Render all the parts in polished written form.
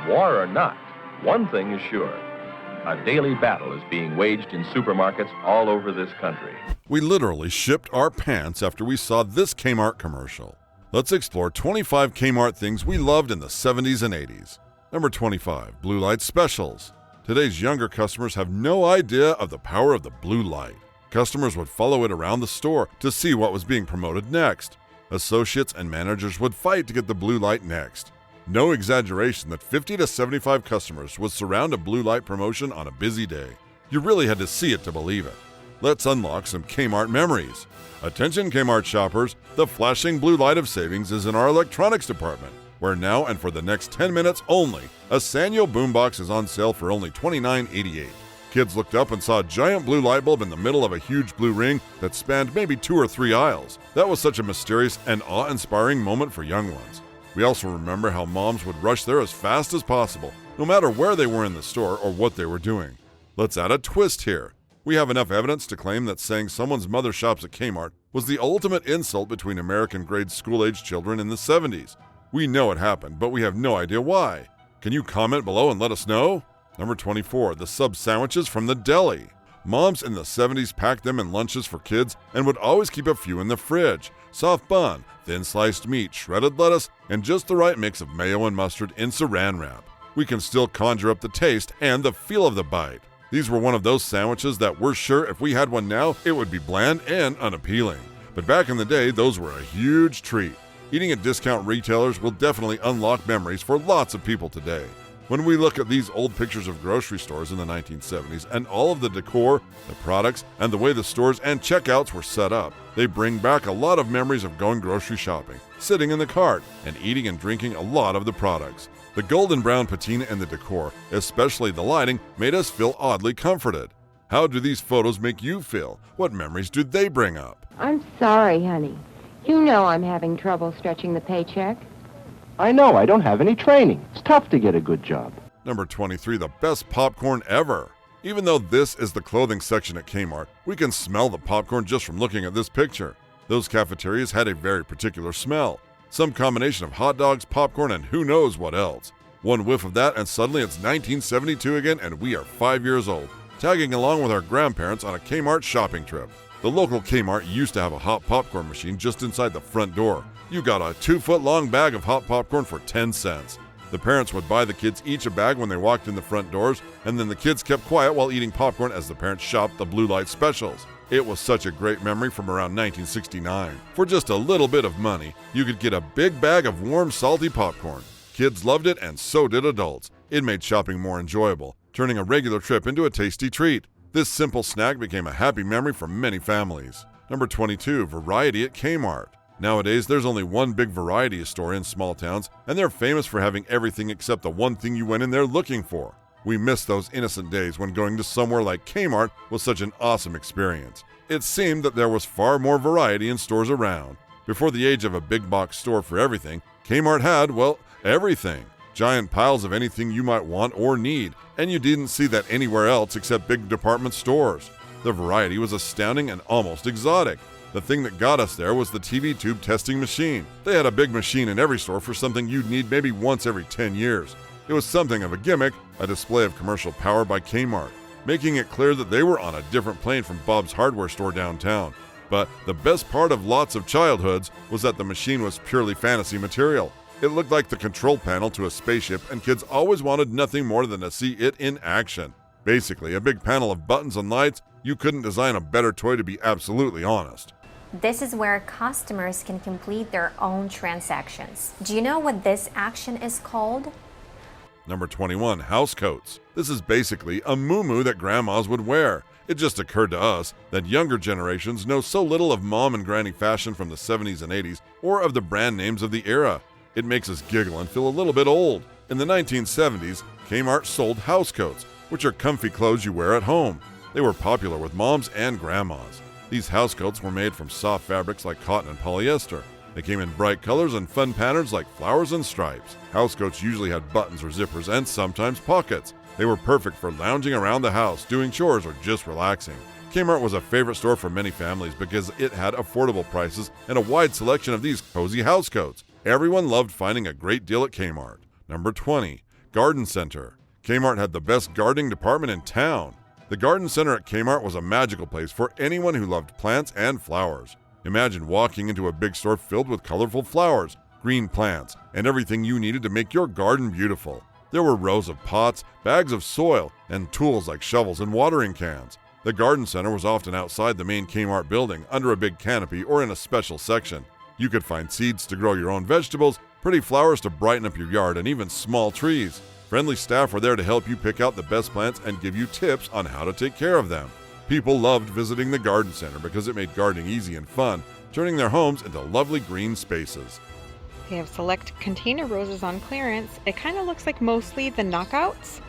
War or not, one thing is sure. A daily battle is being waged in supermarkets all over this country. We literally shipped our pants after we saw this Kmart commercial. Let's explore 25 Kmart things we loved in the 70s and 80s. Number 25, blue light specials. Today's younger customers have no idea of the power of the blue light. Customers would follow it around the store to see what was being promoted next. Associates and managers would fight to get the blue light next. No exaggeration that 50 to 75 customers would surround a blue light promotion on a busy day. You really had to see it to believe it. Let's unlock some Kmart memories. Attention Kmart shoppers, the flashing blue light of savings is in our electronics department, where now and for the next 10 minutes only, a Sanyo boombox is on sale for only $29.88. Kids looked up and saw a giant blue light bulb in the middle of a huge blue ring that spanned maybe 2 or 3 aisles. That was such a mysterious and awe-inspiring moment for young ones. We also remember how moms would rush there as fast as possible, no matter where they were in the store or what they were doing. Let's add a twist here. We have enough evidence to claim that saying someone's mother shops at Kmart was the ultimate insult between American grade school-age children in the 70s. We know it happened, but we have no idea why. Can you comment below and let us know? Number 24, the sub sandwiches from the deli. Moms in the 70s packed them in lunches for kids and would always keep a few in the fridge. Soft bun, thin sliced meat, shredded lettuce, and just the right mix of mayo and mustard in saran wrap. We can still conjure up the taste and the feel of the bite. These were one of those sandwiches that we're sure if we had one now, it would be bland and unappealing. But back in the day, those were a huge treat. Eating at discount retailers will definitely unlock memories for lots of people today. When we look at these old pictures of grocery stores in the 1970s and all of the decor, the products, and the way the stores and checkouts were set up, they bring back a lot of memories of going grocery shopping, sitting in the cart, and eating and drinking a lot of the products. The golden brown patina and the decor, especially the lighting, made us feel oddly comforted. How do these photos make you feel? What memories do they bring up? I'm sorry, honey. You know I'm having trouble stretching the paycheck. I know, I don't have any training. It's tough to get a good job. Number 23, the best popcorn ever. Even though this is the clothing section at Kmart, we can smell the popcorn just from looking at this picture. Those cafeterias had a very particular smell. Some combination of hot dogs, popcorn, and who knows what else. One whiff of that and suddenly it's 1972 again and we are 5 years old, tagging along with our grandparents on a Kmart shopping trip. The local Kmart used to have a hot popcorn machine just inside the front door. You got a 2-foot-long bag of hot popcorn for 10 cents. The parents would buy the kids each a bag when they walked in the front doors, and then the kids kept quiet while eating popcorn as the parents shopped the blue light specials. It was such a great memory from around 1969. For just a little bit of money, you could get a big bag of warm, salty popcorn. Kids loved it, and so did adults. It made shopping more enjoyable, turning a regular trip into a tasty treat. This simple snack became a happy memory for many families. Number 22, variety at Kmart. Nowadays, there's only one big variety store in small towns, and they're famous for having everything except the one thing you went in there looking for. We miss those innocent days when going to somewhere like Kmart was such an awesome experience. It seemed that there was far more variety in stores around. Before the age of a big box store for everything, Kmart had, well, everything. Giant piles of anything you might want or need, and you didn't see that anywhere else except big department stores. The variety was astounding and almost exotic. The thing that got us there was the TV tube testing machine. They had a big machine in every store for something you'd need maybe once every 10 years. It was something of a gimmick, a display of commercial power by Kmart, making it clear that they were on a different plane from Bob's hardware store downtown. But the best part of lots of childhoods was that the machine was purely fantasy material. It looked like the control panel to a spaceship, and kids always wanted nothing more than to see it in action. Basically, a big panel of buttons and lights. You couldn't design a better toy, to be absolutely honest. This is where customers can complete their own transactions. Do you know what this action is called? Number 21, house coats. This is basically a muumuu that grandmas would wear. It just occurred to us that younger generations know so little of mom and granny fashion from the 70s and 80s or of the brand names of the era. It makes us giggle and feel a little bit old. In the 1970s, Kmart sold house coats, which are comfy clothes you wear at home. They were popular with moms and grandmas. These housecoats were made from soft fabrics like cotton and polyester. They came in bright colors and fun patterns like flowers and stripes. Housecoats usually had buttons or zippers and sometimes pockets. They were perfect for lounging around the house, doing chores, or just relaxing. Kmart was a favorite store for many families because it had affordable prices and a wide selection of these cozy housecoats. Everyone loved finding a great deal at Kmart. Number 20, Garden Center. Kmart had the best gardening department in town. The Garden Center at Kmart was a magical place for anyone who loved plants and flowers. Imagine walking into a big store filled with colorful flowers, green plants, and everything you needed to make your garden beautiful. There were rows of pots, bags of soil, and tools like shovels and watering cans. The garden center was often outside the main Kmart building, under a big canopy or in a special section. You could find seeds to grow your own vegetables, pretty flowers to brighten up your yard, and even small trees. Friendly staff were there to help you pick out the best plants and give you tips on how to take care of them. People loved visiting the garden center because it made gardening easy and fun, turning their homes into lovely green spaces. They have select container roses on clearance. It kind of looks like mostly the knockouts,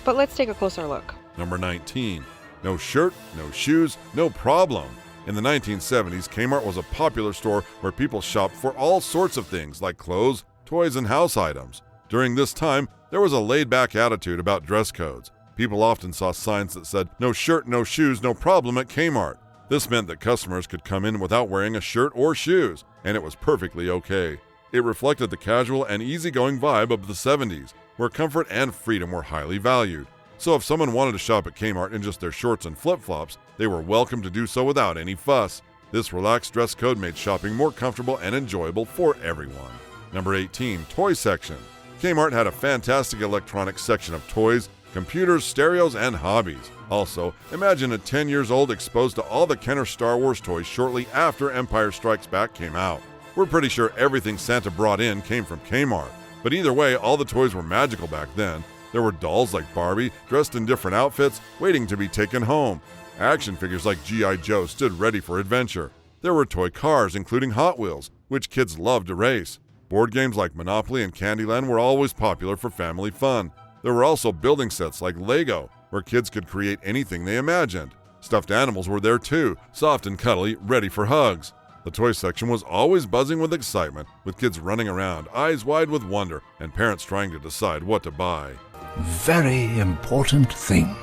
but let's take a closer look. Number 19. No shirt, no shoes, no problem. In the 1970s, Kmart was a popular store where people shopped for all sorts of things like clothes, toys, and house items. During this time, there was a laid-back attitude about dress codes. People often saw signs that said, "No shirt, no shoes, no problem" at Kmart. This meant that customers could come in without wearing a shirt or shoes, and it was perfectly okay. It reflected the casual and easygoing vibe of the 70s, where comfort and freedom were highly valued. So if someone wanted to shop at Kmart in just their shorts and flip-flops, they were welcome to do so without any fuss. This relaxed dress code made shopping more comfortable and enjoyable for everyone. Number 18. Toy section. Kmart had a fantastic electronics section of toys, computers, stereos, and hobbies. Also, imagine a 10 years old exposed to all the Kenner Star Wars toys shortly after Empire Strikes Back came out. We're pretty sure everything Santa brought in came from Kmart. But either way, all the toys were magical back then. There were dolls like Barbie, dressed in different outfits, waiting to be taken home. Action figures like G.I. Joe stood ready for adventure. There were toy cars, including Hot Wheels, which kids loved to race. Board games like Monopoly and Candyland were always popular for family fun. There were also building sets like Lego, where kids could create anything they imagined. Stuffed animals were there too, soft and cuddly, ready for hugs. The toy section was always buzzing with excitement, with kids running around, eyes wide with wonder, and parents trying to decide what to buy. Very important thing.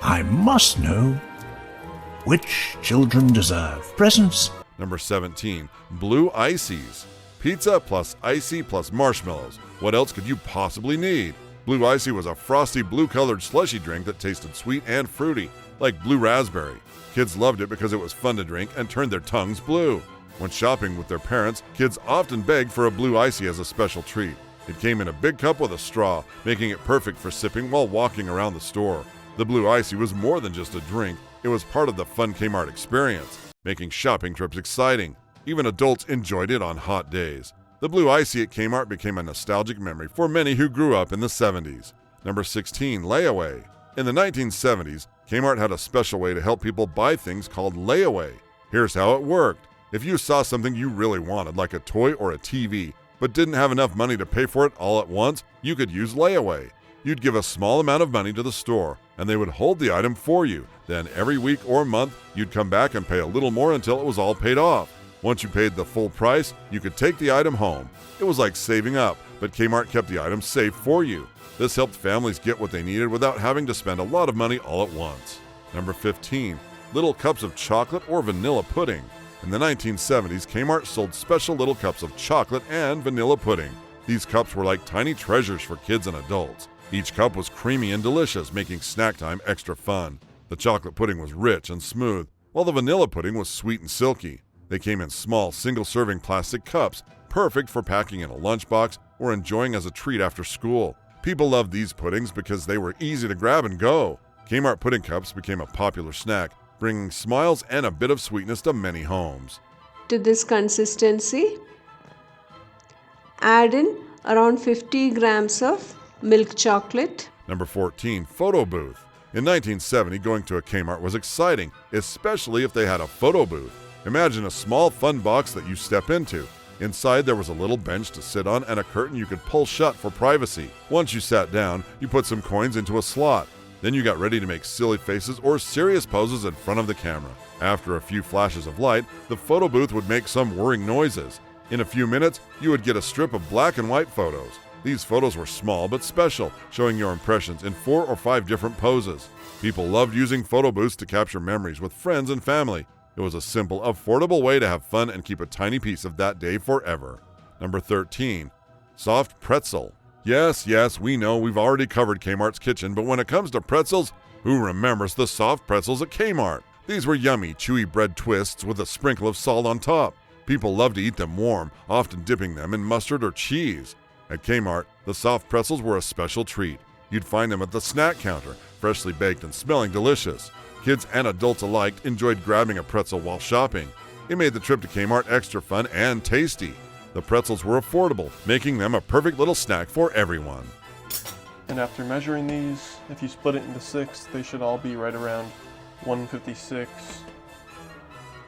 I must know which children deserve presents. Number 17. Blue Ices. Pizza plus icy plus marshmallows. What else could you possibly need? Blue Icy was a frosty blue-colored slushy drink that tasted sweet and fruity, like blue raspberry. Kids loved it because it was fun to drink and turned their tongues blue. When shopping with their parents, kids often begged for a Blue Icy as a special treat. It came in a big cup with a straw, making it perfect for sipping while walking around the store. The Blue Icy was more than just a drink. It was part of the fun Kmart experience, making shopping trips exciting. Even adults enjoyed it on hot days. The Blue Icy at Kmart became a nostalgic memory for many who grew up in the 70s. Number 16. Layaway. In the 1970s, Kmart had a special way to help people buy things called Layaway. Here's how it worked. If you saw something you really wanted, like a toy or a TV, but didn't have enough money to pay for it all at once, you could use Layaway. You'd give a small amount of money to the store, and they would hold the item for you. Then every week or month, you'd come back and pay a little more until it was all paid off. Once you paid the full price, you could take the item home. It was like saving up, but Kmart kept the item safe for you. This helped families get what they needed without having to spend a lot of money all at once. Number 15. Little cups of chocolate or vanilla pudding. In the 1970s, Kmart sold special little cups of chocolate and vanilla pudding. These cups were like tiny treasures for kids and adults. Each cup was creamy and delicious, making snack time extra fun. The chocolate pudding was rich and smooth, while the vanilla pudding was sweet and silky. They came in small, single-serving plastic cups, perfect for packing in a lunchbox or enjoying as a treat after school. People loved these puddings because they were easy to grab and go. Kmart pudding cups became a popular snack, bringing smiles and a bit of sweetness to many homes. To this consistency, add in around 50 grams of milk chocolate. Number 14. Photo booth. In 1970, going to a Kmart was exciting, especially if they had a photo booth. Imagine a small, fun box that you step into. Inside, there was a little bench to sit on and a curtain you could pull shut for privacy. Once you sat down, you put some coins into a slot. Then you got ready to make silly faces or serious poses in front of the camera. After a few flashes of light, the photo booth would make some whirring noises. In a few minutes, you would get a strip of black and white photos. These photos were small but special, showing your impressions in 4 or 5 different poses. People loved using photo booths to capture memories with friends and family. It was a simple, affordable way to have fun and keep a tiny piece of that day forever. Number 13. Soft Pretzel. Yes, we know we've already covered Kmart's kitchen, but when it comes to pretzels, who remembers the soft pretzels at Kmart? These were yummy, chewy bread twists with a sprinkle of salt on top. People loved to eat them warm, often dipping them in mustard or cheese. At Kmart, the soft pretzels were a special treat. You'd find them at the snack counter, freshly baked and smelling delicious. Kids and adults alike enjoyed grabbing a pretzel while shopping. It made the trip to Kmart extra fun and tasty. The pretzels were affordable, making them a perfect little snack for everyone. And after measuring these, if you split it into 6, they should all be right around 156.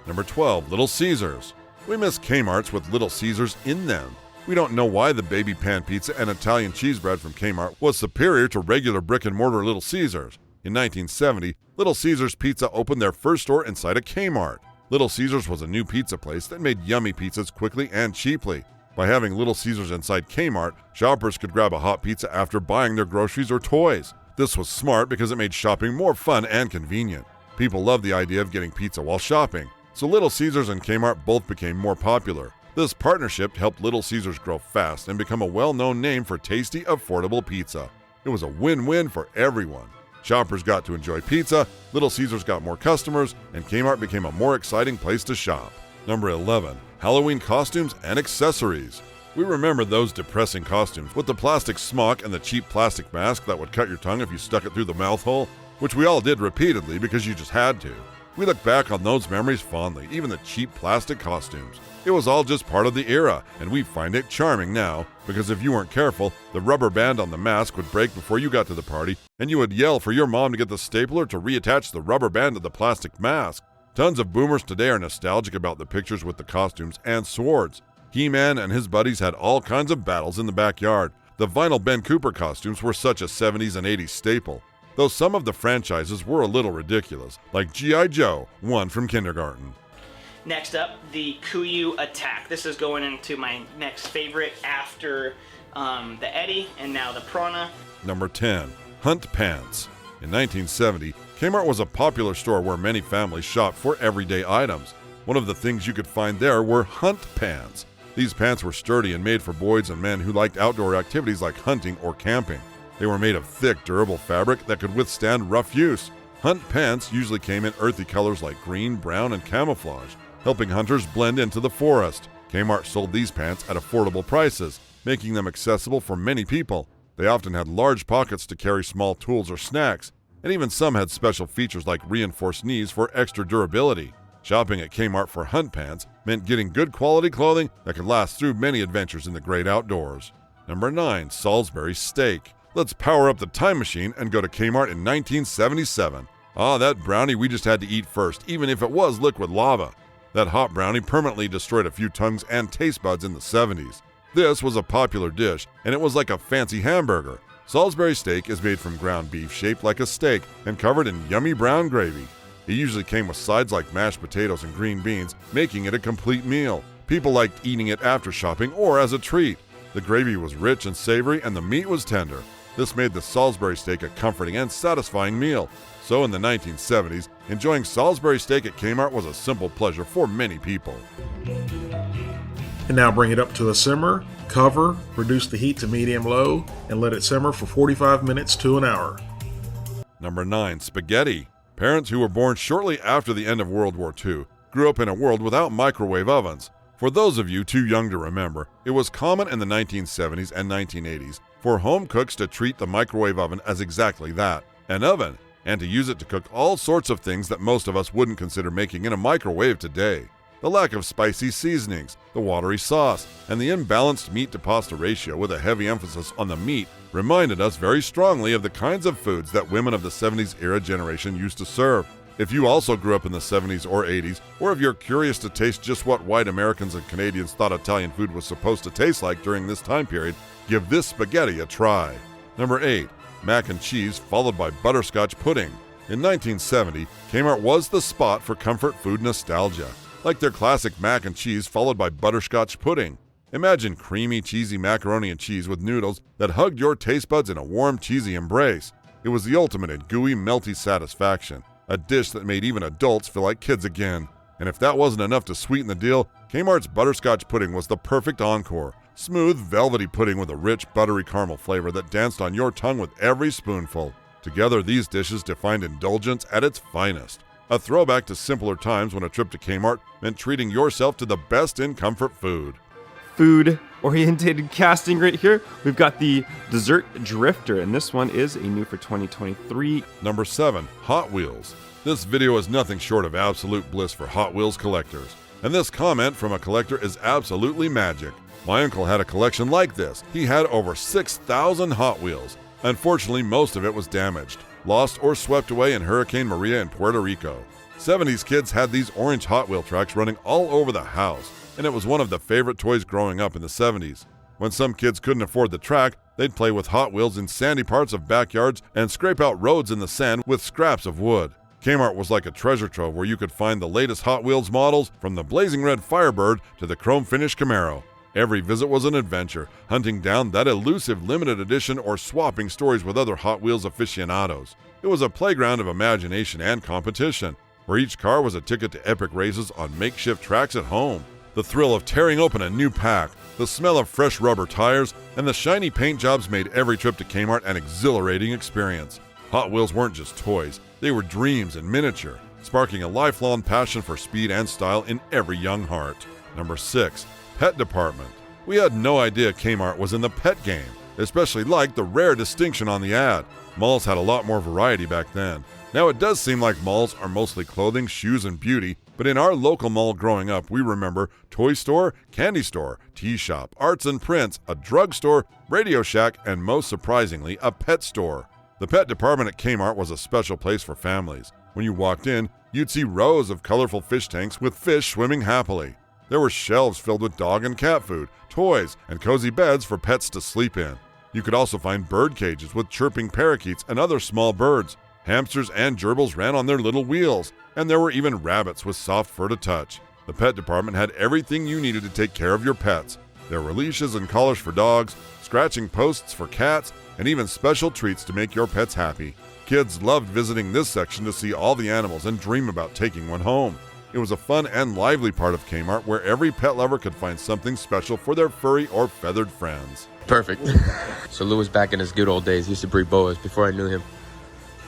Number 12, Little Caesars. We miss Kmart's with Little Caesars in them. We don't know why the baby pan pizza and Italian cheese bread from Kmart was superior to regular brick-and-mortar Little Caesars. In 1970, Little Caesars Pizza opened their first store inside a Kmart. Little Caesars was a new pizza place that made yummy pizzas quickly and cheaply. By having Little Caesars inside Kmart, shoppers could grab a hot pizza after buying their groceries or toys. This was smart because it made shopping more fun and convenient. People loved the idea of getting pizza while shopping, so Little Caesars and Kmart both became more popular. This partnership helped Little Caesars grow fast and become a well-known name for tasty, affordable pizza. It was a win-win for everyone. Shoppers got to enjoy pizza, Little Caesars got more customers, and Kmart became a more exciting place to shop. Number 11, Halloween costumes and accessories. We remember those depressing costumes with the plastic smock and the cheap plastic mask that would cut your tongue if you stuck it through the mouth hole, which we all did repeatedly because you just had to. We look back on those memories fondly, even the cheap plastic costumes. It was all just part of the era, and we find it charming now, because if you weren't careful, the rubber band on the mask would break before you got to the party, and you would yell for your mom to get the stapler to reattach the rubber band to the plastic mask. Tons of boomers today are nostalgic about the pictures with the costumes and swords. He-Man and his buddies had all kinds of battles in the backyard. The vinyl Ben Cooper costumes were such a 70s and 80s staple, though some of the franchises were a little ridiculous, like G.I. Joe, one from kindergarten. Next up, the Kuyu Attack. This is going into my next favorite after the Eddie and now the Prana. Number 10, Hunt Pants. In 1970, Kmart was a popular store where many families shopped for everyday items. One of the things you could find there were Hunt Pants. These pants were sturdy and made for boys and men who liked outdoor activities like hunting or camping. They were made of thick, durable fabric that could withstand rough use. Hunt Pants usually came in earthy colors like green, brown, and camouflage, helping hunters blend into the forest. Kmart sold these pants at affordable prices, making them accessible for many people. They often had large pockets to carry small tools or snacks, and even some had special features like reinforced knees for extra durability. Shopping at Kmart for Hunt Pants meant getting good quality clothing that could last through many adventures in the great outdoors. Number 9, Salsbury Steak. Let's power up the time machine and go to Kmart in 1977. That brownie we just had to eat first, even if it was liquid lava. That hot brownie permanently destroyed a few tongues and taste buds in the 70s. This was a popular dish, and it was like a fancy hamburger. Salisbury steak is made from ground beef shaped like a steak and covered in yummy brown gravy. It usually came with sides like mashed potatoes and green beans, making it a complete meal. People liked eating it after shopping or as a treat. The gravy was rich and savory, and the meat was tender. This made the Salisbury steak a comforting and satisfying meal. So in the 1970s, enjoying Salisbury steak at Kmart was a simple pleasure for many people. And now bring it up to a simmer, cover, reduce the heat to medium-low, and let it simmer for 45 minutes to an hour. Number 9, spaghetti. Parents who were born shortly after the end of World War II grew up in a world without microwave ovens. For those of you too young to remember, it was common in the 1970s and 1980s for home cooks to treat the microwave oven as exactly that, an oven, and to use it to cook all sorts of things that most of us wouldn't consider making in a microwave today. The lack of spicy seasonings, the watery sauce, and the imbalanced meat-to-pasta ratio with a heavy emphasis on the meat reminded us very strongly of the kinds of foods that women of the 70s era generation used to serve. If you also grew up in the 70s or 80s, or if you're curious to taste just what white Americans and Canadians thought Italian food was supposed to taste like during this time period, give this spaghetti a try. Number 8, mac and cheese followed by butterscotch pudding. In 1970, Kmart was the spot for comfort food nostalgia, like their classic mac and cheese followed by butterscotch pudding. Imagine creamy, cheesy macaroni and cheese with noodles that hugged your taste buds in a warm, cheesy embrace. It was the ultimate in gooey, melty satisfaction, a dish that made even adults feel like kids again. And if that wasn't enough to sweeten the deal, Kmart's butterscotch pudding was the perfect encore, Smooth, velvety pudding with a rich, buttery caramel flavor that danced on your tongue with every spoonful. Together, these dishes defined indulgence at its finest. A throwback to simpler times when a trip to Kmart meant treating yourself to the best in comfort food. Food-oriented casting right here. We've got the Dessert Drifter, and this one is a new for 2023. Number 7, Hot Wheels. This video is nothing short of absolute bliss for Hot Wheels collectors. And this comment from a collector is absolutely magic. My uncle had a collection like this. He had over 6,000 Hot Wheels. Unfortunately, most of it was damaged, lost or swept away in Hurricane Maria in Puerto Rico. 70s kids had these orange Hot Wheel tracks running all over the house, and it was one of the favorite toys growing up in the 70s. When some kids couldn't afford the track, they'd play with Hot Wheels in sandy parts of backyards and scrape out roads in the sand with scraps of wood. Kmart was like a treasure trove where you could find the latest Hot Wheels models, from the blazing red Firebird to the chrome-finished Camaro. Every visit was an adventure, hunting down that elusive limited edition or swapping stories with other Hot Wheels aficionados. It was a playground of imagination and competition, where each car was a ticket to epic races on makeshift tracks at home. The thrill of tearing open a new pack, the smell of fresh rubber tires, and the shiny paint jobs made every trip to Kmart an exhilarating experience. Hot Wheels weren't just toys, they were dreams in miniature, sparking a lifelong passion for speed and style in every young heart. Number 6. Pet Department. We had no idea Kmart was in the pet game, especially like the rare distinction on the ad. Malls had a lot more variety back then. Now it does seem like malls are mostly clothing, shoes, and beauty, but in our local mall growing up, we remember toy store, candy store, tea shop, arts and prints, a drugstore, Radio Shack, and most surprisingly, a pet store. The pet department at Kmart was a special place for families. When you walked in, you'd see rows of colorful fish tanks with fish swimming happily. There were shelves filled with dog and cat food, toys, and cozy beds for pets to sleep in. You could also find bird cages with chirping parakeets and other small birds. Hamsters and gerbils ran on their little wheels, and there were even rabbits with soft fur to touch. The pet department had everything you needed to take care of your pets. There were leashes and collars for dogs, scratching posts for cats, and even special treats to make your pets happy. Kids loved visiting this section to see all the animals and dream about taking one home. It was a fun and lively part of Kmart where every pet lover could find something special for their furry or feathered friends. Perfect. So Lou was back in his good old days. He used to breed boas before I knew him.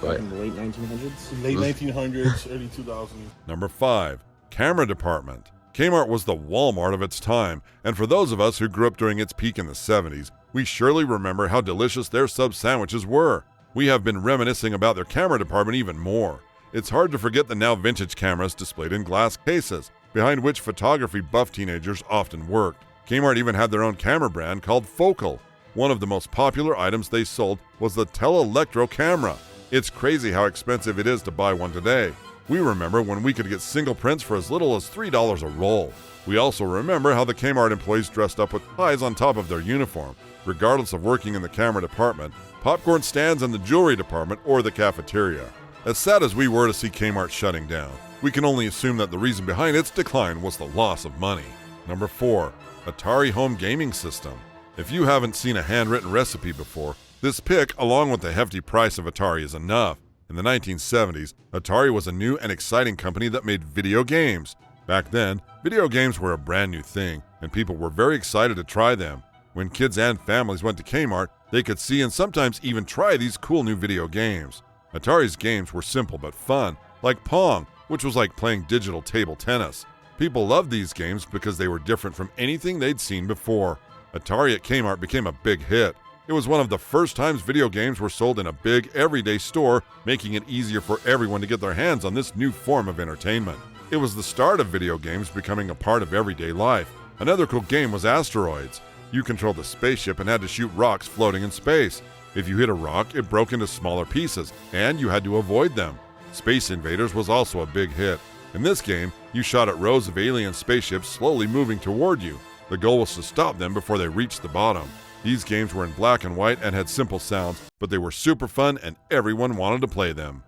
But in the late 1900s? Late 1900s, early 2000s. Number 5. Camera Department. Kmart was the Walmart of its time, and for those of us who grew up during its peak in the 70s, we surely remember how delicious their sub sandwiches were. We have been reminiscing about their camera department even more. It's hard to forget the now vintage cameras displayed in glass cases, behind which photography buff teenagers often worked. Kmart even had their own camera brand called Focal. One of the most popular items they sold was the Telelectro camera. It's crazy how expensive it is to buy one today. We remember when we could get single prints for as little as $3 a roll. We also remember how the Kmart employees dressed up with ties on top of their uniform, regardless of working in the camera department, popcorn stands in the jewelry department, or the cafeteria. As sad as we were to see Kmart shutting down, we can only assume that the reason behind its decline was the loss of money. Number 4. Atari Home Gaming System. If you haven't seen a handwritten recipe before, this pick, along with the hefty price of Atari, is enough. In the 1970s, Atari was a new and exciting company that made video games. Back then, video games were a brand new thing, and people were very excited to try them. When kids and families went to Kmart, they could see and sometimes even try these cool new video games. Atari's games were simple but fun, like Pong, which was like playing digital table tennis. People loved these games because they were different from anything they'd seen before. Atari at Kmart became a big hit. It was one of the first times video games were sold in a big, everyday store, making it easier for everyone to get their hands on this new form of entertainment. It was the start of video games becoming a part of everyday life. Another cool game was Asteroids. You controlled a spaceship and had to shoot rocks floating in space. If you hit a rock, it broke into smaller pieces, and you had to avoid them. Space Invaders was also a big hit. In this game, you shot at rows of alien spaceships slowly moving toward you. The goal was to stop them before they reached the bottom. These games were in black and white and had simple sounds, but they were super fun and everyone wanted to play them.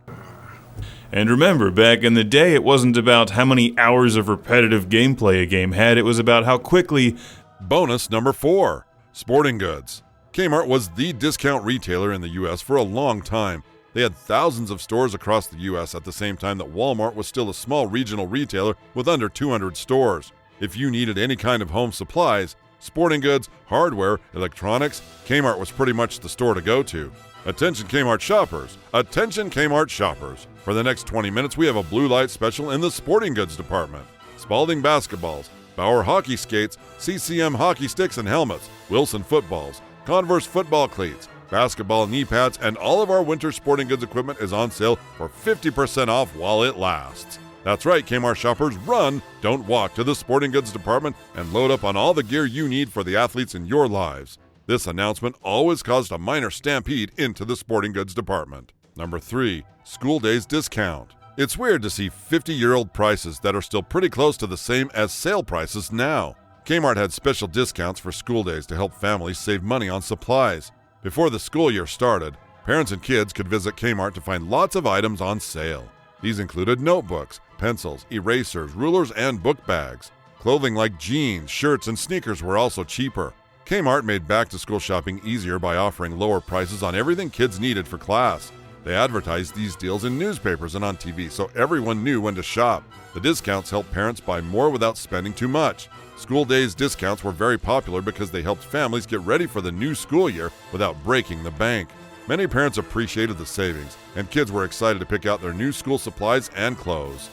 And remember, back in the day, it wasn't about how many hours of repetitive gameplay a game had, it was about how quickly... Bonus number 4. Sporting goods. Kmart was the discount retailer in the U.S. for a long time. They had thousands of stores across the U.S. at the same time that Walmart was still a small regional retailer with under 200 stores. If you needed any kind of home supplies, sporting goods, hardware, electronics, Kmart was pretty much the store to go to. Attention Kmart shoppers! Attention Kmart shoppers! For the next 20 minutes, we have a blue light special in the sporting goods department. Spalding basketballs, Bauer hockey skates, CCM hockey sticks and helmets, Wilson footballs, Converse football cleats, basketball knee pads, and all of our winter sporting goods equipment is on sale for 50% off while it lasts. That's right, Kmart shoppers, run, don't walk to the sporting goods department and load up on all the gear you need for the athletes in your lives. This announcement always caused a minor stampede into the sporting goods department. Number 3, school days discount. It's weird to see 50-year-old prices that are still pretty close to the same as sale prices now. Kmart had special discounts for school days to help families save money on supplies. Before the school year started, parents and kids could visit Kmart to find lots of items on sale. These included notebooks, pencils, erasers, rulers, and book bags. Clothing like jeans, shirts, and sneakers were also cheaper. Kmart made back-to-school shopping easier by offering lower prices on everything kids needed for class. They advertised these deals in newspapers and on TV so everyone knew when to shop. The discounts helped parents buy more without spending too much. School days discounts were very popular because they helped families get ready for the new school year without breaking the bank. Many parents appreciated the savings, and kids were excited to pick out their new school supplies and clothes.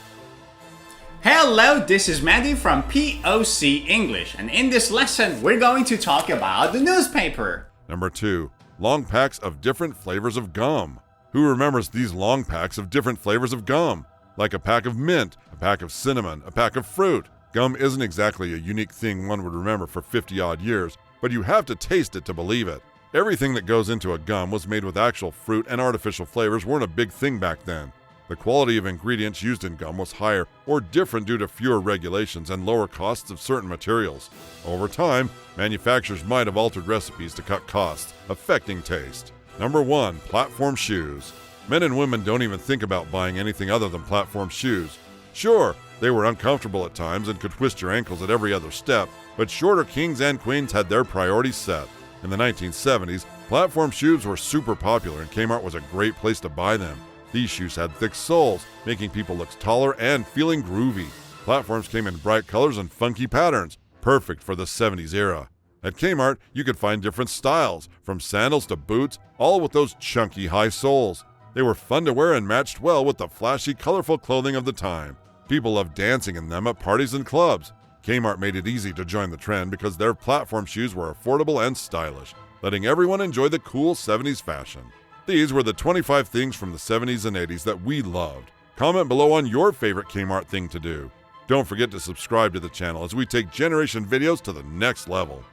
Hello, this is Maddie from POC English, and in this lesson, we're going to talk about the newspaper. Number 2, long packs of different flavors of gum. Who remembers these long packs of different flavors of gum? Like a pack of mint, a pack of cinnamon, a pack of fruit. Gum isn't exactly a unique thing one would remember for 50-odd years, but you have to taste it to believe it. Everything that goes into a gum was made with actual fruit, and artificial flavors weren't a big thing back then. The quality of ingredients used in gum was higher or different due to fewer regulations and lower costs of certain materials. Over time, manufacturers might have altered recipes to cut costs, affecting taste. Number 1, platform shoes. Men and women don't even think about buying anything other than platform shoes. Sure, they were uncomfortable at times and could twist your ankles at every other step, but shorter kings and queens had their priorities set. In the 1970s, platform shoes were super popular and Kmart was a great place to buy them. These shoes had thick soles, making people look taller and feeling groovy. Platforms came in bright colors and funky patterns, perfect for the 70s era. At Kmart, you could find different styles, from sandals to boots, all with those chunky high soles. They were fun to wear and matched well with the flashy, colorful clothing of the time. People loved dancing in them at parties and clubs. Kmart made it easy to join the trend because their platform shoes were affordable and stylish, letting everyone enjoy the cool 70s fashion. These were the 25 things from the 70s and 80s that we loved. Comment below on your favorite Kmart thing to do. Don't forget to subscribe to the channel as we take generation videos to the next level.